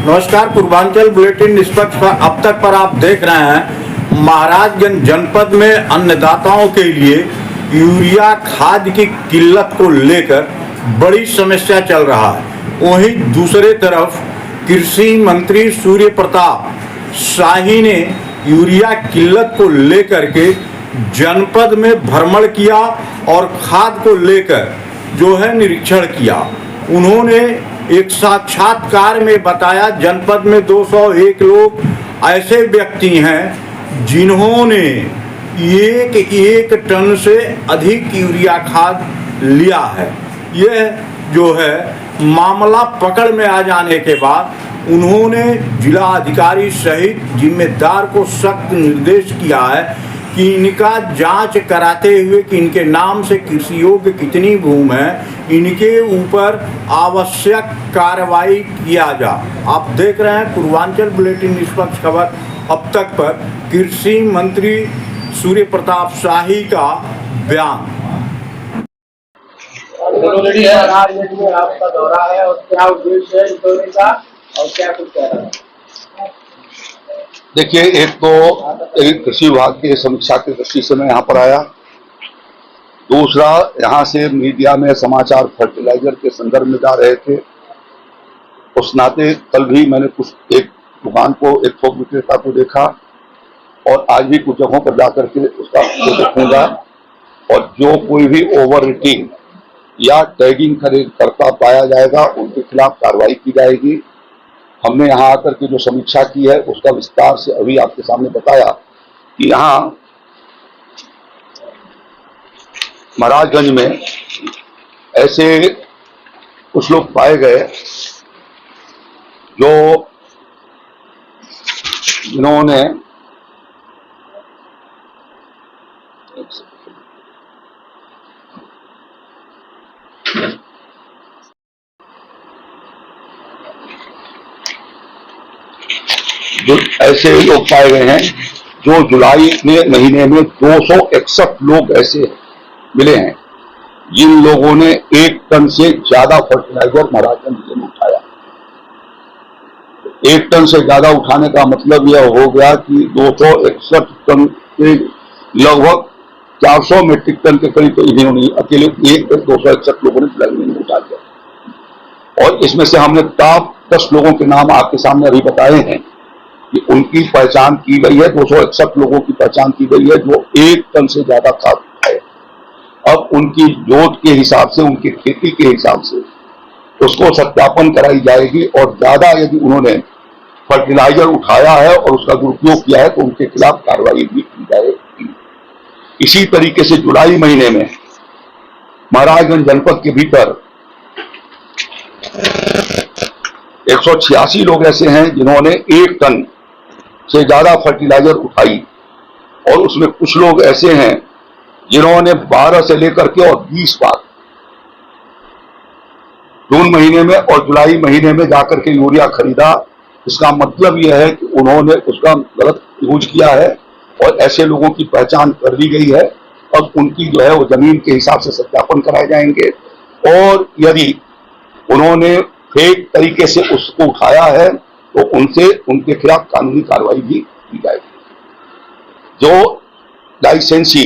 नमस्कार, पूर्वांचल बुलेटिन निष्पक्ष पर अब तक पर आप देख रहे हैं महाराजगंज जनपद में अन्नदाताओं के लिए यूरिया खाद की किल्लत को लेकर बड़ी समस्या चल रहा है। वहीं दूसरे तरफ कृषि मंत्री सूर्य प्रताप शाही ने यूरिया किल्लत को लेकर के जनपद में भ्रमण किया और खाद को लेकर जो है निरीक्षण किया। उन्होंने एक साक्षात्कार में बताया जनपद में 201 लोग ऐसे व्यक्ति हैं जिन्होंने एक टन से अधिक यूरिया खाद लिया है। यह जो है मामला पकड़ में आ जाने के बाद उन्होंने जिला अधिकारी सहित जिम्मेदार को सख्त निर्देश किया है कि इनका जांच कराते हुए कि इनके नाम से कृषि योग्य कितनी भूमि है, इनके ऊपर आवश्यक कार्रवाई किया जा। आप देख रहे हैं पूर्वांचल बुलेटिन निष्पक्ष खबर अब तक पर कृषि मंत्री सूर्य प्रताप शाही का बयान। आपका दौरा है और क्या उद्देश्य है इस दौरे का और क्या कुछ कह रहा है? देखिए, एक तो कृषि विभाग की समीक्षा की दृष्टि से मैं यहाँ पर आया। दूसरा, यहाँ से मीडिया में समाचार फर्टिलाइजर के संदर्भ में जा रहे थे, उस नाते कल भी मैंने एक दुकान को, एक थोक विक्रेता को देखा और आज भी कुछ जगहों पर जाकर के उसका देखूंगा। और जो कोई भी ओवर रेटिंग या टैगिंग करता पाया जाएगा उनके खिलाफ कार्रवाई की जाएगी। हमने यहाँ आकर के जो समीक्षा की है उसका विस्तार से अभी आपके सामने बताया कि यहाँ महाराजगंज में ऐसे कुछ लोग पाए गए जिन्होंने ऐसे लोग पाए गए हैं जो जुलाई महीने में 261 लोग ऐसे मिले हैं जिन लोगों ने 1 टन से ज्यादा फर्टिलाइजर महाराजगंज जिले में उठाया। 1 टन से ज्यादा उठाने का मतलब यह हो गया कि 261 टन के लगभग 400 मेट्रिक टन के करीब तो इन्होंने अकेले 261 लोगों ने जुलाई महीने में उठा दिया। और इसमें से हमने टॉप 10 लोगों के नाम आपके सामने अभी बताए हैं कि उनकी पहचान की गई है। 261 लोगों की पहचान की गई है जो 1 टन से ज्यादा खाद उठाए। अब उनकी जोत के हिसाब से, उनकी खेती के हिसाब से उसको सत्यापन कराई जाएगी और ज्यादा यदि उन्होंने फर्टिलाइजर उठाया है और उसका दुरुपयोग किया है तो उनके खिलाफ कार्रवाई भी की जाएगी। इसी तरीके से जुलाई महीने में महाराजगंज जनपद के भीतर 186 लोग ऐसे हैं जिन्होंने 1 टन से ज्यादा फर्टिलाइजर उठाई और उसमें कुछ लोग ऐसे हैं जिन्होंने 12 से लेकर के और 20 बार जून महीने में और जुलाई महीने में जाकर के यूरिया खरीदा। इसका मतलब यह है कि उन्होंने उसका गलत यूज किया है और ऐसे लोगों की पहचान कर ली गई है। अब उनकी जो है वो जमीन के हिसाब से सत्यापन कराए जाएंगे और यदि उन्होंने फेक तरीके से उसको उठाया है तो उनके खिलाफ कानूनी कार्रवाई भी की जाएगी। जो लाइसेंसी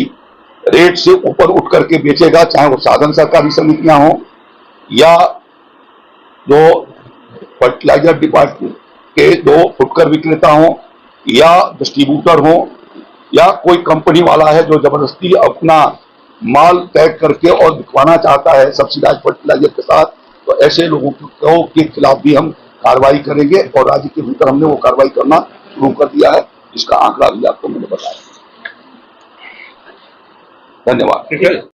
रेट से ऊपर उठ करके बेचेगा, चाहे वो साधन सहकारी समितियां हों या जो फर्टिलाइजर डिपार्टमेंट के जो फुटकर विक्रेता हों या डिस्ट्रीब्यूटर हों या कोई कंपनी वाला है जो जबरदस्ती अपना माल पैक करके और बिकवाना चाहता है सब्सिडाइज फर्टिलाइजर के साथ, तो ऐसे लोगों के खिलाफ भी हम कार्रवाई करेंगे और राज्य के भीतर हमने वो कार्रवाई करना शुरू कर दिया है। इसका आंकड़ा भी आपको मैंने बताया। धन्यवाद।